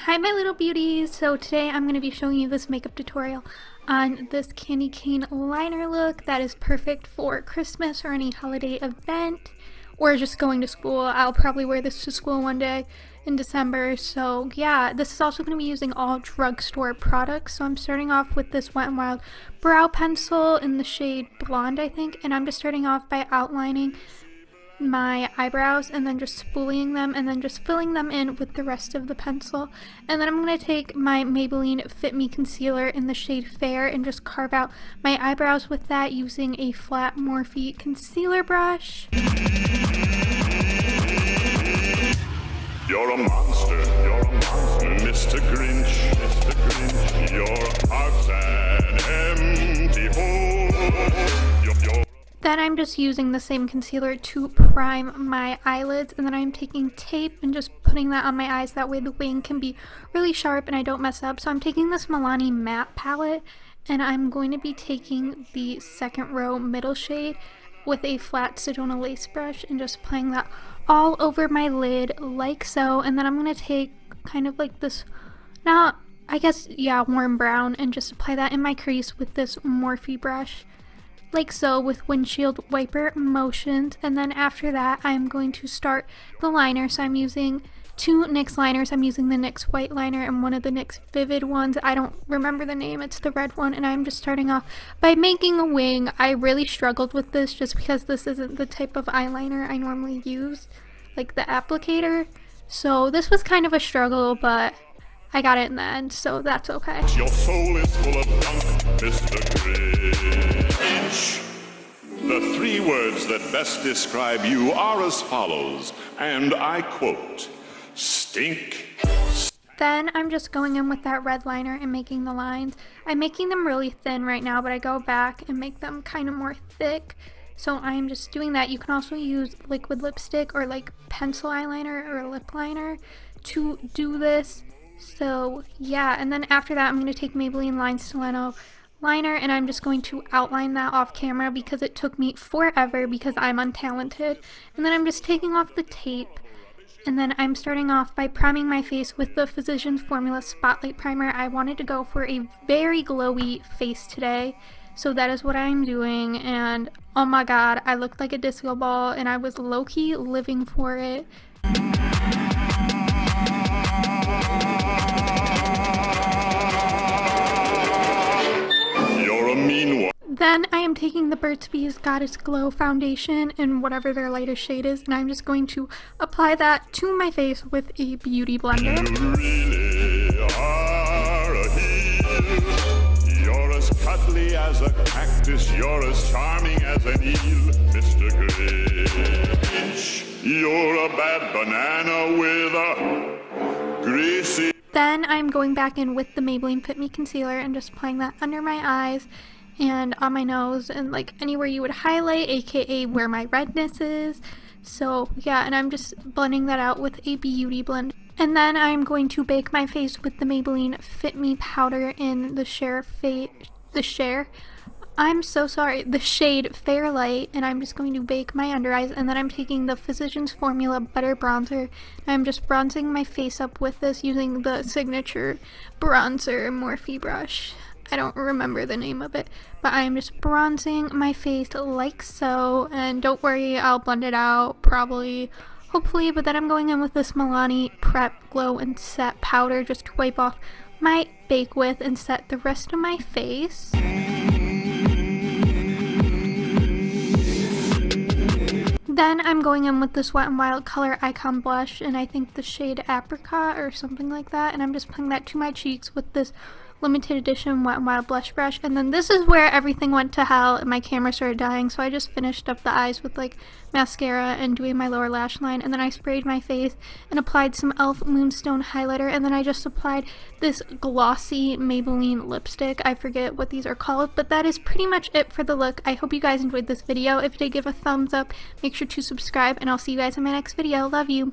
Hi my little beauties! So today I'm going to be showing you this makeup tutorial on this candy cane liner look that is perfect for Christmas or any holiday event or just going to school. I'll probably wear this to school one day in December. So yeah, this is also going to be using all drugstore products. So I'm starting off with this Wet n Wild brow pencil in the shade Blonde, I think, and I'm just starting off by outlining my eyebrows and then just spooling them and then just filling them in with the rest of the pencil. And then I'm going to take my Maybelline Fit Me concealer in the shade Fair and just carve out my eyebrows with that using a flat Morphe concealer brush. You're a monster, Mr. Grinch, your heart's an empty hole. Then I'm just using the same concealer to prime my eyelids, and then I'm taking tape and just putting that on my eyes, that way the wing can be really sharp and I don't mess up. So I'm taking this Milani matte palette and I'm going to be taking the second row middle shade with a flat Sedona lace brush and just applying that all over my lid like so. And then I'm going to take kind of like this, now I guess, yeah, warm brown, and just apply that in my crease with this Morphe brush like so, with windshield wiper motions. And then after that I'm going to start the liner. So I'm using two NYX liners. I'm using the NYX white liner and one of the NYX vivid ones. I don't remember the name, it's the red one. And I'm just starting off by making a wing. I really struggled with this just because this isn't the type of eyeliner I normally use, like the applicator. So this was kind of a struggle, but I got it in the end, so that's okay. Your soul is full of gunk, Mr. Grinch. The three words that best describe you are as follows, and I quote, stink. Then I'm just going in with that red liner and making the lines. I'm making them really thin right now, but I go back and make them kind of more thick. So I'm just doing that. You can also use liquid lipstick or like pencil eyeliner or lip liner to do this. So yeah, and then after that I'm going to take Maybelline Line Stileno liner and I'm just going to outline that off camera because it took me forever because I'm untalented. And then I'm just taking off the tape, and then I'm starting off by priming my face with the Physicians Formula Spotlight Primer. I wanted to go for a very glowy face today, so that is what I'm doing, and oh my god, I looked like a disco ball and I was low-key living for it. Then I am taking the Burt's Bees Goddess Glow foundation in whatever their lightest shade is, and I'm just going to apply that to my face with a beauty blender. You really are a heel. You're as cuddly as a cactus, you're as charming as an eel, Mr. Grinch. You're a bad banana with a greasy... Then I'm going back in with the Maybelline Fit Me concealer and just applying that under my eyes and on my nose and like anywhere you would highlight, aka where my redness is. So yeah, and I'm just blending that out with a beauty blender. And then I'm going to bake my face with the Maybelline Fit Me powder in the shade Fairlight, and I'm just going to bake my under eyes. And then I'm taking the Physicians Formula Butter Bronzer, and I'm just bronzing my face up with this using the signature bronzer Morphe brush. I don't remember the name of it, but I am just bronzing my face like so, and don't worry, I'll blend it out probably, hopefully. But then I'm going in with this Milani Prep Glow and Set powder just to wipe off my bake with and set the rest of my face. Then I'm going in with this Wet n Wild Color Icon blush, and I think the shade Apricot or something like that, and I'm just putting that to my cheeks with this limited edition Wet n Wild blush brush. And then this is where everything went to hell and my camera started dying, so I just finished up the eyes with like mascara and doing my lower lash line, and then I sprayed my face and applied some e.l.f. Moonstone highlighter, and then I just applied this glossy Maybelline lipstick. I forget what these are called, but that is pretty much it for the look. I hope you guys enjoyed this video. If you did, give a thumbs up, make sure to subscribe, and I'll see you guys in my next video. Love you.